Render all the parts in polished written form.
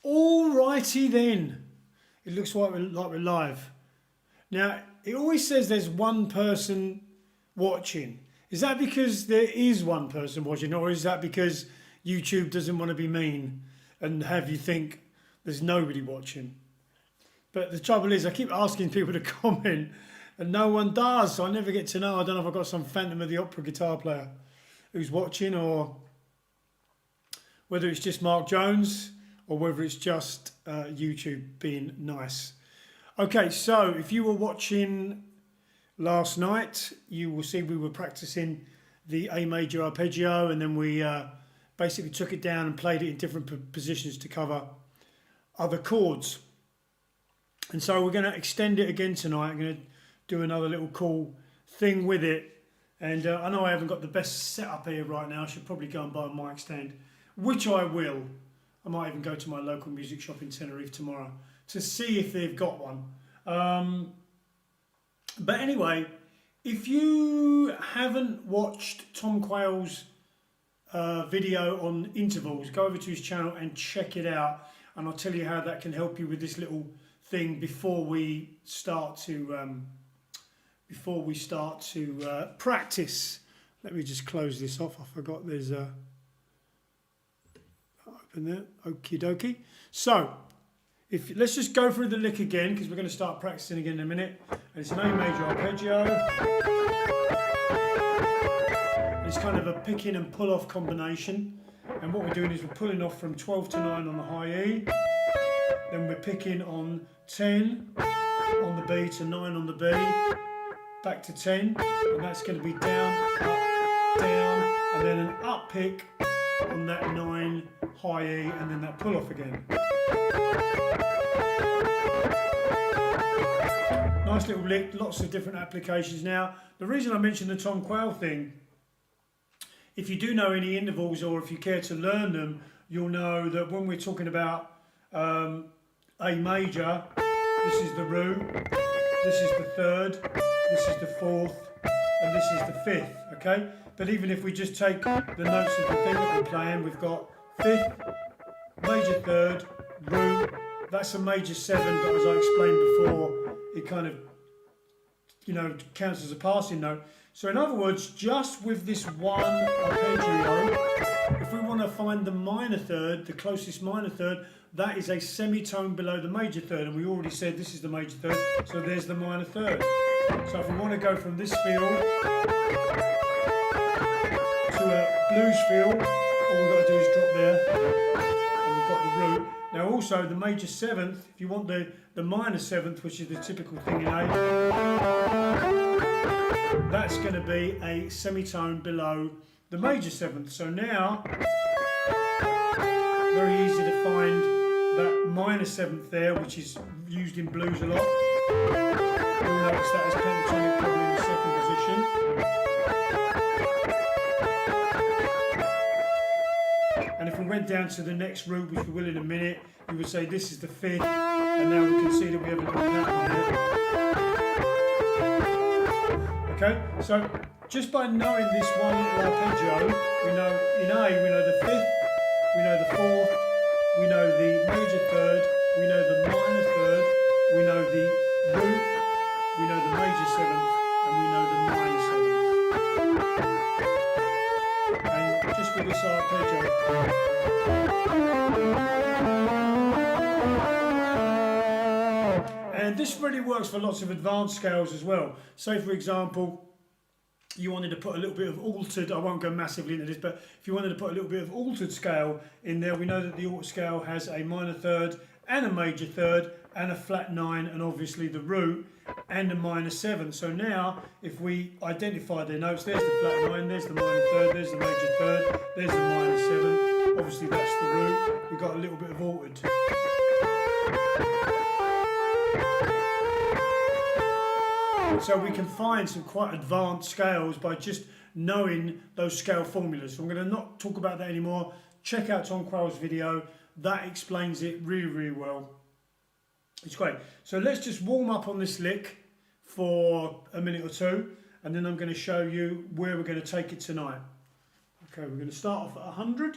Alrighty then. It looks like we're live. Now, it always says there's one person watching. Is that because there is one person watching, or is that because YouTube doesn't want to be mean and have you think there's nobody watching? But the trouble is, I keep asking people to comment and no one does, so I never get to know. I don't know if I've got some Phantom of the Opera guitar player who's watching, or whether it's just Mark Jones, or whether it's just YouTube being nice. Okay, so if you were watching last night, you will see we were practicing the A major arpeggio, and then we basically took it down and played it in different positions to cover other chords. And so we're going to extend it again tonight. I'm going to do another little cool thing with it. And I know I haven't got the best setup here right now. I should probably go and buy a mic stand, which I will. I might even go to my local music shop in Tenerife tomorrow to see if they've got one. But anyway, if you haven't watched Tom Quayle's video on intervals, go over to his channel and check it out, and I'll tell you how that can help you with this little thing before we start to practice. Let me just close this off. I forgot there's a open there. Okie dokie. So let's just go through the lick again, because we're going to start practicing again in a minute. And it's an A major arpeggio. It's kind of a pick in and pull off combination. And what we're doing is we're pulling off from 12 to 9 on the high E. Then we're picking on 10 on the B to 9 on the B. Back to 10. And that's going to be down, up, down. And then an up pick on that 9 high E, and then that pull off again. Nice little lick, lots of different applications. Now, the reason I mentioned the Tom Quayle thing, if you do know any intervals, or if you care to learn them, you'll know that when we're talking about A major, this is the root, this is the third, this is the fourth, and this is the fifth, okay? But even if we just take the notes of the thing that we're playing, we've got fifth, major third, root, that's a major 7, but as I explained before, it kind of, counts as a passing note. So in other words, just with this one arpeggio, if we want to find the minor third, the closest minor third, that is a semitone below the major third, and we already said this is the major third, so there's the minor third. So if we want to go from this field to a blues field, all we've got to do is drop there, and we've got the root. Now also the major 7th, if you want the minor 7th, which is the typical thing in A, that's going to be a semitone below the major 7th. So now, very easy to find that minor 7th there, which is used in blues a lot. You'll notice that as pentatonic probably in the 2nd position. And if we went down to the next root, which we will in a minute, you would say this is the 5th, and now we can see that we have a little pattern here. Okay, so just by knowing this one little arpeggio, we know in A we know the 5th, we know the 4th, we know the major 3rd, we know the minor 3rd, we know the root, we know the major 7th, and we know the minor 7th. And just with this arpeggio. And this really works for lots of advanced scales as well. Say for example, you wanted to put a little bit of altered, I won't go massively into this, but if you wanted to put a little bit of altered scale in there, we know that the altered scale has a minor 3rd and a major 3rd and a flat 9, and obviously the root and a minor 7. So now if we identify their notes, there's the flat 9, there's the minor 3rd, there's the major 3rd, there's the minor 7, obviously that's the root, we've got a little bit of altered. So we can find some quite advanced scales by just knowing those scale formulas. So I'm going to not talk about that anymore. Check out Tom Quayle's video. That explains it really, really well. It's great. So let's just warm up on this lick for a minute or two, and then I'm going to show you where we're going to take it tonight. Okay, we're going to start off at 100.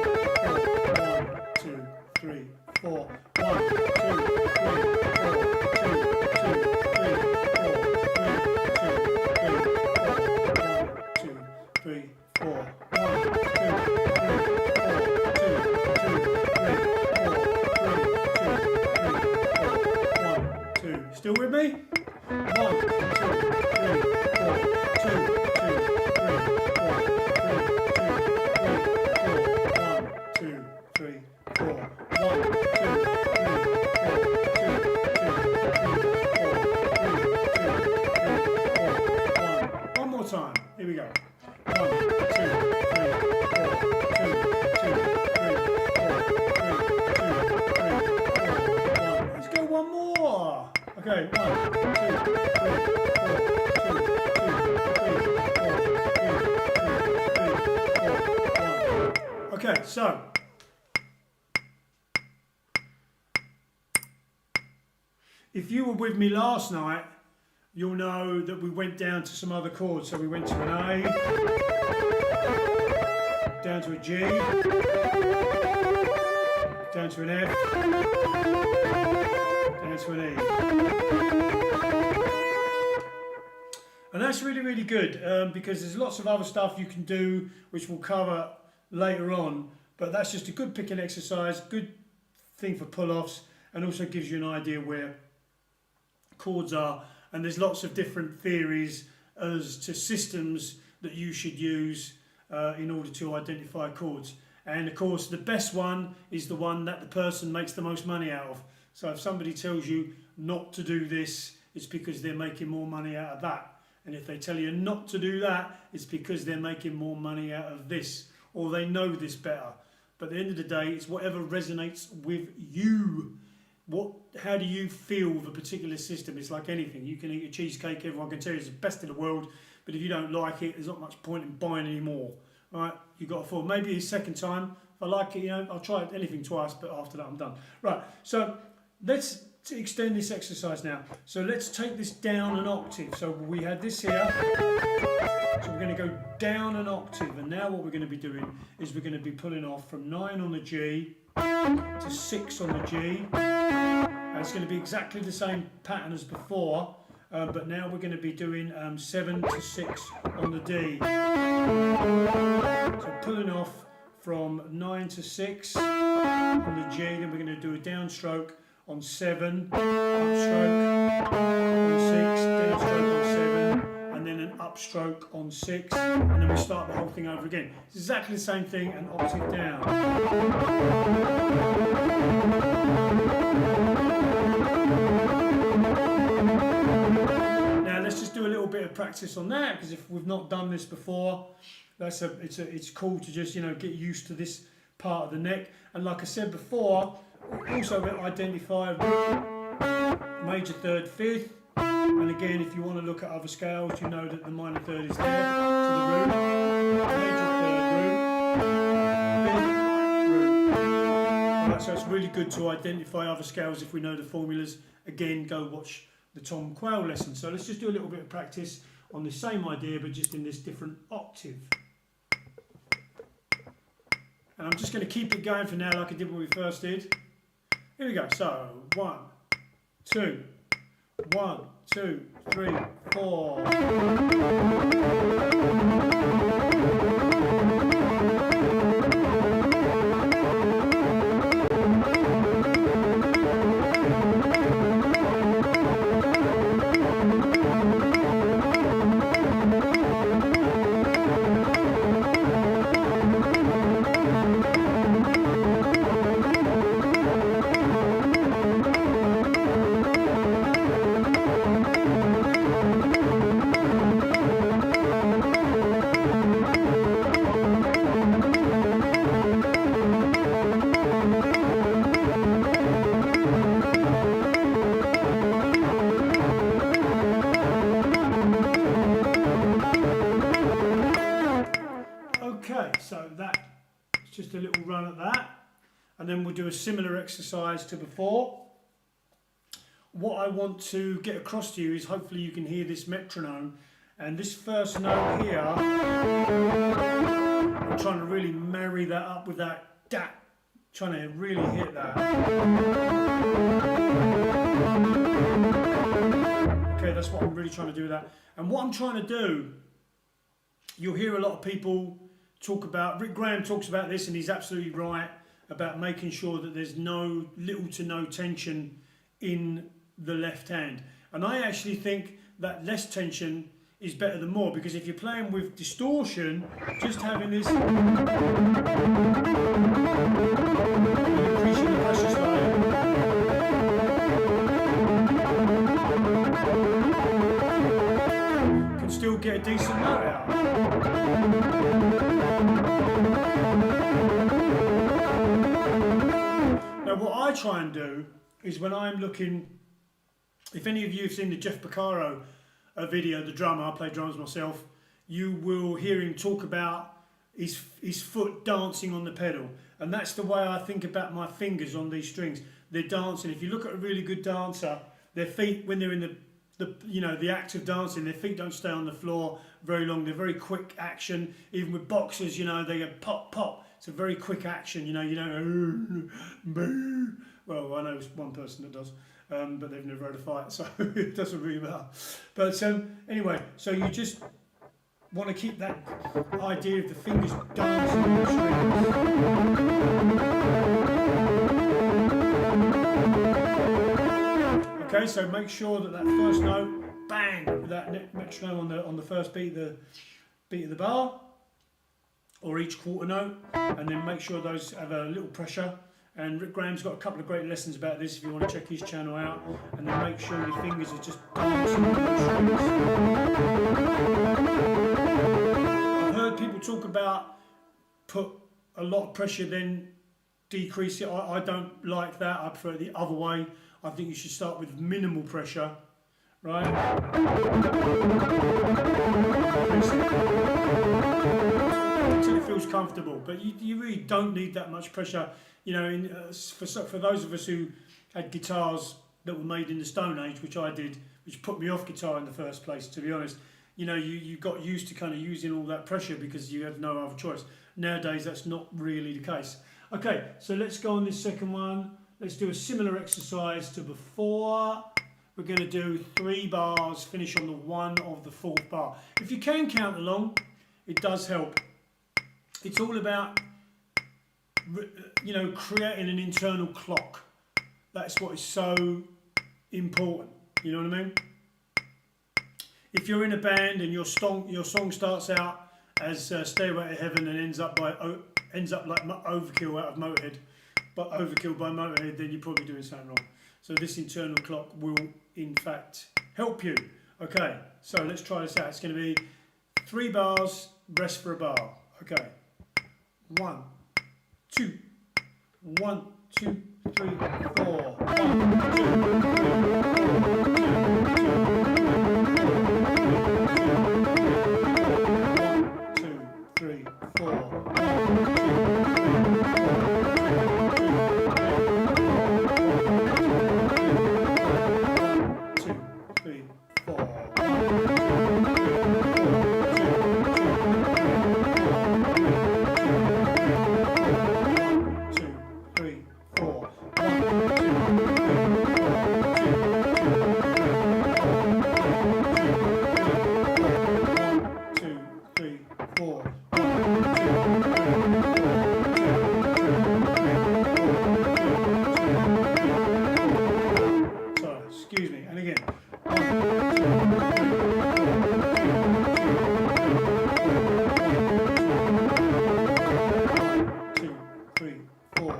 Still with me? 1, 2, 3, 4, 2, 2, 3, 4, 1, 2, 3, 4, 1, 2, 3, 4, 1, 2, 3, 4, 2, 2, 3, 4, 1. One more time. Here we go. 1, 2, 3, 4, 2, 2, 3, 4, 3, 2, 3, 4, 1. Let's go one more. Okay, 1, 2, 3, 4, 2, 3, 4, 1. Okay, so if you were with me last night, you'll know that we went down to some other chords. So we went to an A, down to a G, down to an F, down to an E. And that's really, really good because there's lots of other stuff you can do which we'll cover later on, but that's just a good picking exercise, good thing for pull-offs, and also gives you an idea where chords are. And there's lots of different theories as to systems that you should use in order to identify chords. And of course the best one is the one that the person makes the most money out of. So if somebody tells you not to do this, it's because they're making more money out of that. And if they tell you not to do that, it's because they're making more money out of this, or they know this better. But at the end of the day, it's whatever resonates with you. How do you feel with a particular system? It's like anything. You can eat a cheesecake, everyone can tell you it's the best in the world, but if you don't like it, there's not much point in buying any more. Right? You've got to fall. Maybe a second time. If I like it, I'll try anything twice, but after that I'm done. Right, so let's extend this exercise now. So let's take this down an octave. So we had this here. So we're going to go down an octave, and now what we're going to be doing is we're going to be pulling off from 9 on the G to 6 on the G. And it's going to be exactly the same pattern as before, but now we're going to be doing 7 to 6 on the D. So pulling off from 9 to 6 on the G, then we're going to do a downstroke on 7, upstroke on 6, downstroke on 7, and then an upstroke on 6, and then we start the whole thing over again. It's exactly the same thing, an octave down. Now let's just do a little bit of practice on that, because if we've not done this before, it's cool to just, you know, get used to this part of the neck. And like I said before, also identify major third, fifth. And again, if you want to look at other scales, you know that the minor third is there to the root, major third, root, fifth, root. Right, so it's really good to identify other scales if we know the formulas. Again, go watch the Tom Quayle lesson. So let's just do a little bit of practice on the same idea, but just in this different octave. And I'm just going to keep it going for now like I did when we first did. Here we go. So 1, 2, 1, 2, 3, 4. So that's just a little run at that, and then we'll do a similar exercise to before. What I want to get across to you is hopefully you can hear this metronome, and this first note here, I'm trying to really marry that up with that dat, trying to really hit that. Okay, that's what I'm really trying to do with that. And what I'm trying to do, you'll hear a lot of people talk about, Rick Graham talks about this, and he's absolutely right about making sure that there's little to no tension in the left hand. And I actually think that less tension is better than more, because if you're playing with distortion, just having this increasing the pressure slightly, can still get a decent note out. Now what I try and do is, when I'm looking, if any of you have seen the Jeff Porcaro video, the drummer, I play drums myself, you will hear him talk about his foot dancing on the pedal. And that's the way I think about my fingers on these strings. They're dancing. If you look at a really good dancer, their feet, when they're in the act of dancing, their feet don't stay on the floor very long. They're very quick action. Even with boxers, you know, they go pop, pop. It's a very quick action, you know, well, I know one person that does, but they've never had a fight, so it doesn't really matter. But anyway, so you just want to keep that idea of the fingers dancing on the strings. Okay, so make sure that first note, bang, with that metronome on the first beat of the bar, or each quarter note, and then make sure those have a little pressure. And Rick Graham's got a couple of great lessons about this if you want to check his channel out. And then make sure your fingers are just dancing on those strings. I've heard people talk about put a lot of pressure, then decrease it. I don't like that. I prefer it the other way. I think you should start with minimal pressure, right? Until it feels comfortable, but you really don't need that much pressure. You know, for those of us who had guitars that were made in the Stone Age, which I did, which put me off guitar in the first place, to be honest, you know, you got used to kind of using all that pressure because you had no other choice. Nowadays, that's not really the case. Okay, so let's go on this second one. Let's do a similar exercise to before. we're going to do 3 bars, finish on the 1 of the 4th bar. If you can count along, it does help. It's all about, you know, creating an internal clock. That's what is so important. You know what I mean? If you're in a band and your song starts out as Stairway to Heaven and ends up like Overkill out of Motorhead, but Overkill by Motorhead, then you're probably doing something wrong. So this internal clock will in fact help you. Okay, so let's try this out. It's going to be 3 bars, rest for a bar. Okay, 1, 2, 1, 2, 3, 4. 1, 2, 3, 4. Excuse me, and again. 2, 3, 4.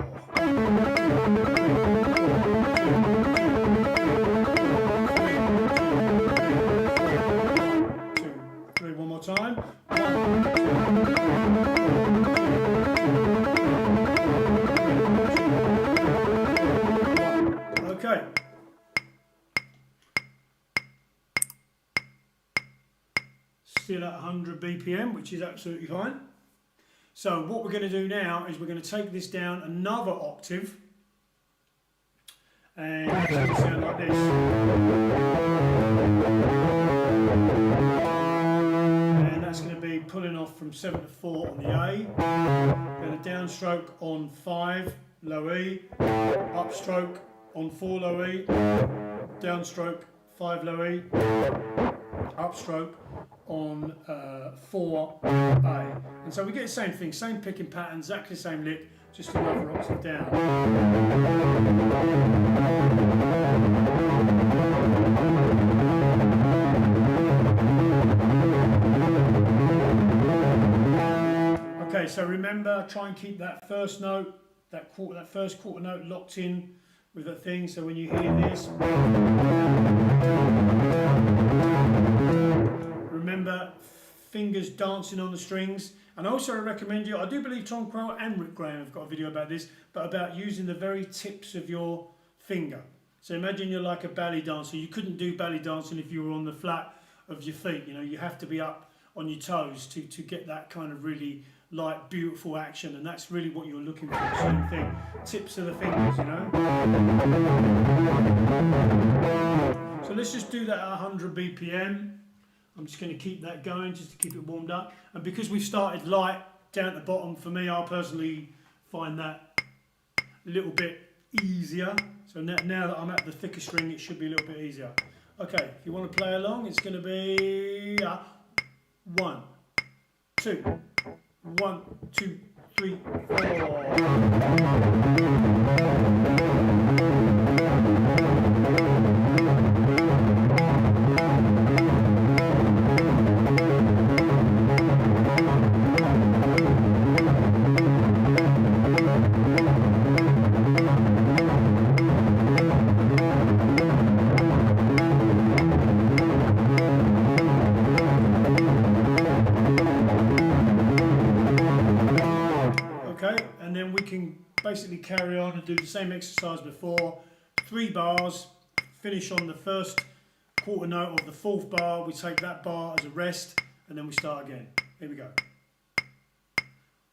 2, 3, one more time. 1, 2. Okay. Still at 100 BPM, which is absolutely fine. So what we're going to do now is we're going to take this down another octave, and it's going to sound like this. And that's going to be pulling off from 7 to 4 on the A, then a downstroke on 5, low E, upstroke on 4, low E, downstroke 5, low E, upstroke on 4A. And so we get the same thing, same picking pattern, exactly the same lick, just another octave down. Okay, so remember, try and keep that first note, that first quarter note locked in with the thing, so when you hear this, remember fingers dancing on the strings. And also I recommend you, I do believe Tom Crowell and Rick Graham have got a video about this, but about using the very tips of your finger. So imagine you're like a ballet dancer. You couldn't do ballet dancing if you were on the flat of your feet. You know, you have to be up on your toes to get that kind of really light, beautiful action, and that's really what you're looking for. Same thing, tips of the fingers, you know. So let's just do that at 100 BPM. I'm just going to keep that going just to keep it warmed up. And because we've started light down at the bottom, for me, I personally find that a little bit easier. So now that I'm at the thicker string, it should be a little bit easier. Okay, if you want to play along, it's going to be 1, 2, 1, 2, 3, 4. And then we can basically carry on and do the same exercise before. 3 bars, finish on the first quarter note of the 4th bar. We take that bar as a rest, and then we start again. Here we go.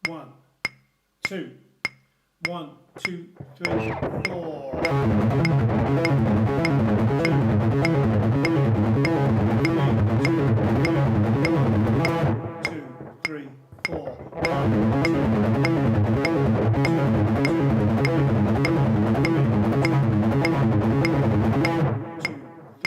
1, 2, 1, 2, 3, 4. 2, 3, 4. 2,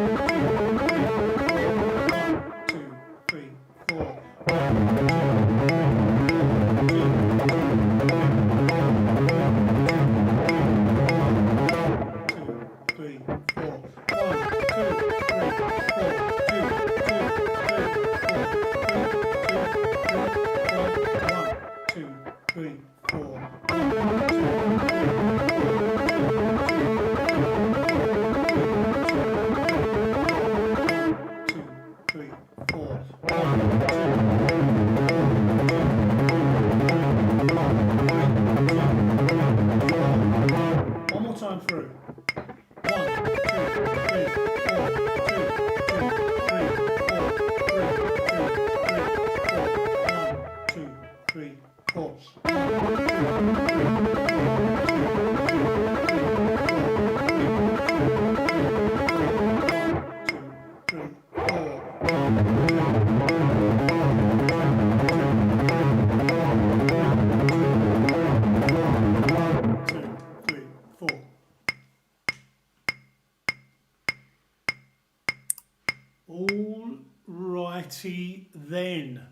Alrighty then.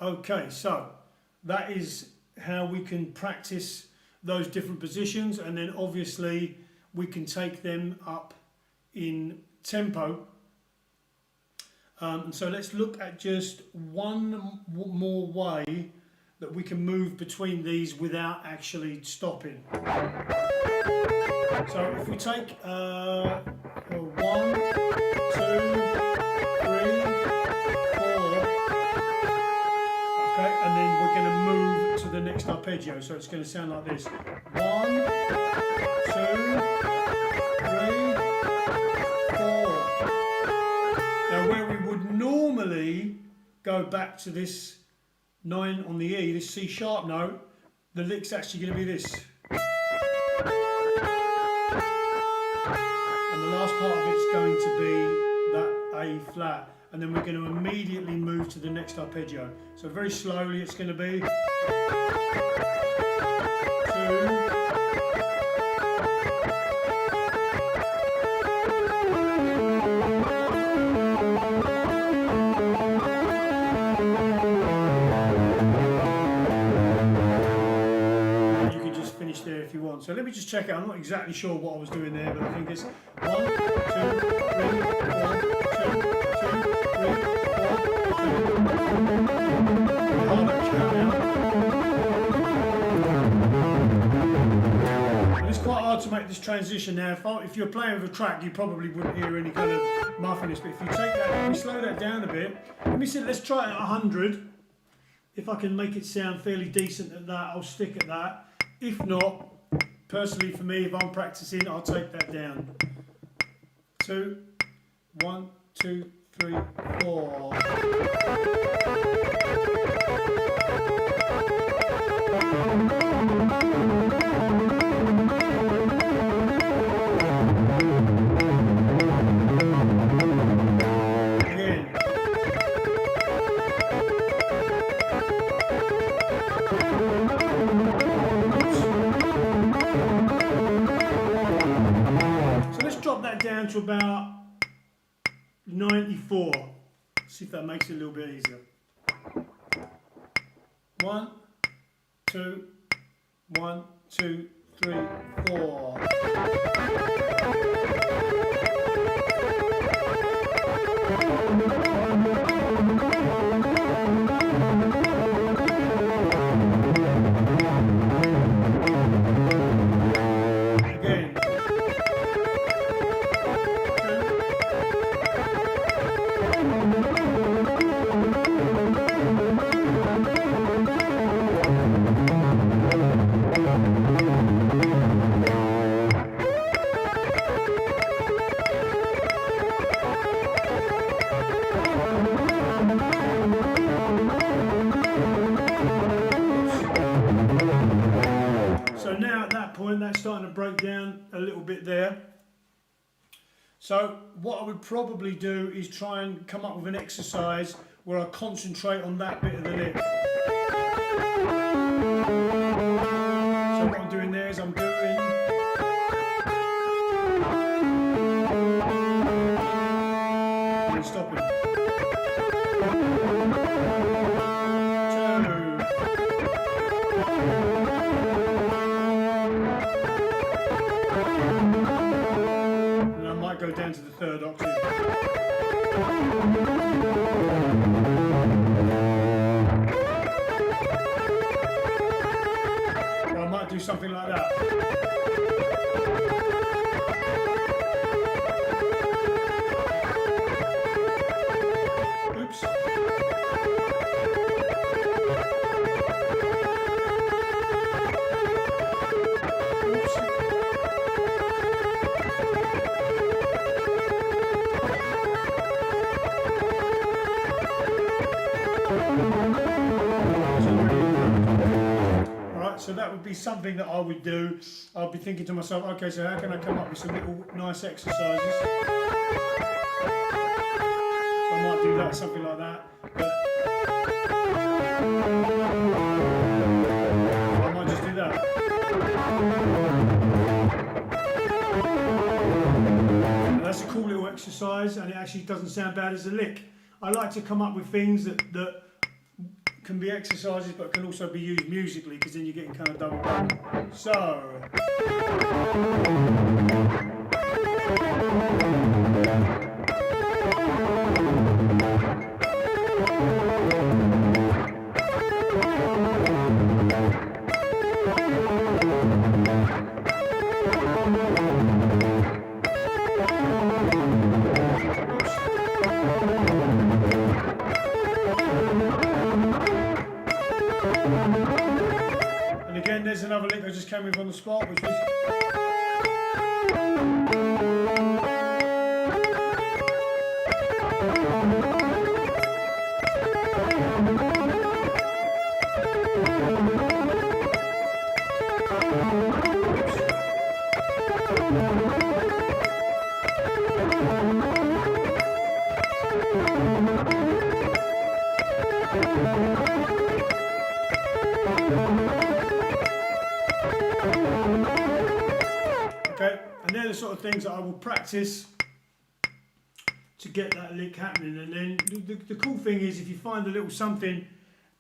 Okay, so that is how we can practice those different positions, and then obviously we can take them up in tempo. So let's look at just one more way that we can move between these without actually stopping. So if we take 1, 2, 3, 4, okay, and then we're going to move to the next arpeggio, so it's going to sound like this: 1, 2, 3, 4. Now where we would normally go back to this 9 on the E, this C sharp note, the lick's actually going to be this. part of it's going to be that A flat, and then we're going to immediately move to the next arpeggio. So very slowly it's going to be 2. If you want. So let me just check it. I'm not exactly sure what I was doing there, but I think it's 1, 2, 3, 4, 2, 2, 3, 4, 2. It's quite hard to make this transition now. If you're playing with a track, you probably wouldn't hear any kind of muffiness, but if you take that, let me slow that down a bit. Let me see, let's try it at 100. If I can make it sound fairly decent at that, I'll stick at that. If not, personally for me, if I'm practicing, I'll take that down. 2, 1, 2, 3, 4. Down to about 94. See if that makes it a little bit easier. 1, 2, 1, 2, 3, 4. That's starting to break down a little bit there. So what I would probably do is try and come up with an exercise where I concentrate on that bit of the lick. So what I'm doing there is I'm doing and stopping. Go down to the 3rd octave. Or I might do something like that. Oops. So that would be something that I would do. I'll be thinking to myself, okay, so how can I come up with some little nice exercises? So I might do that, something like that. But I might just do that. And that's a cool little exercise, and it actually doesn't sound bad as a lick. I like to come up with things that can be exercises but can also be used musically, because then you're getting kind of double bubble. So and again, there's another lick I just came with on the spot, which was And they're the sort of things that I will practice to get that lick happening. And then the cool thing is, if you find a little something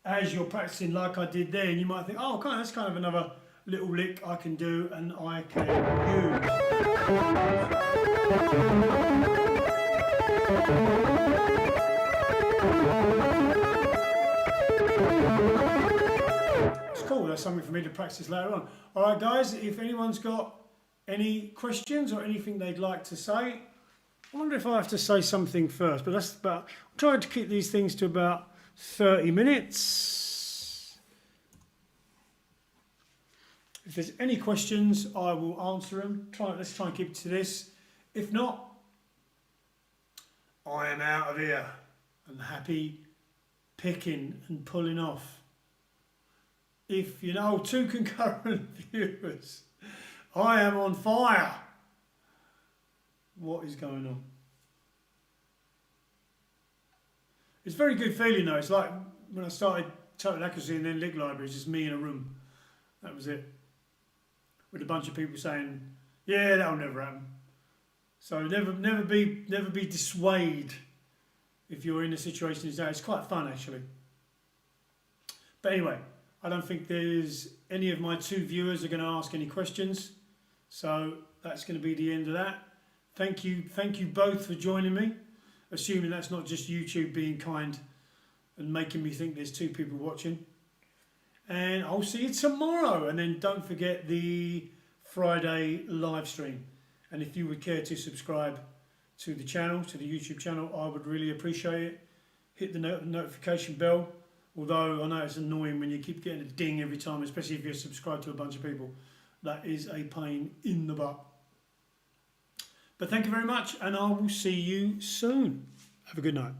as you're practicing, like I did there, and you might think, oh, okay, that's kind of another little lick I can do and I can use. It's cool, that's something for me to practice later on. Alright guys, if anyone's got any questions or anything they'd like to say, I wonder if I have to say something first, but that's about, I'm trying to keep these things to about 30 minutes. If there's any questions, I will answer them. Let's try and keep it to this. If not, I am out of here and happy picking and pulling off. If you know 2 concurrent viewers, I am on fire. What is going on? It's a very good feeling though. It's like when I started Total Accuracy and then Lick Library, it's just me in a room. That was it. With a bunch of people saying, yeah, that'll never happen. So never be dissuaded if you're in a situation as that. It's quite fun actually. But anyway, I don't think there's any of my 2 viewers are going to ask any questions. So that's going to be the end of that. Thank you both for joining me. Assuming that's not just YouTube being kind and making me think there's 2 people watching. And I'll see you tomorrow. And then don't forget the Friday live stream. And if you would care to subscribe to the channel, to the YouTube channel, I would really appreciate it. Hit the notification bell. Although I know it's annoying when you keep getting a ding every time, especially if you're subscribed to a bunch of people. That is a pain in the butt. But thank you very much, and I will see you soon. Have a good night.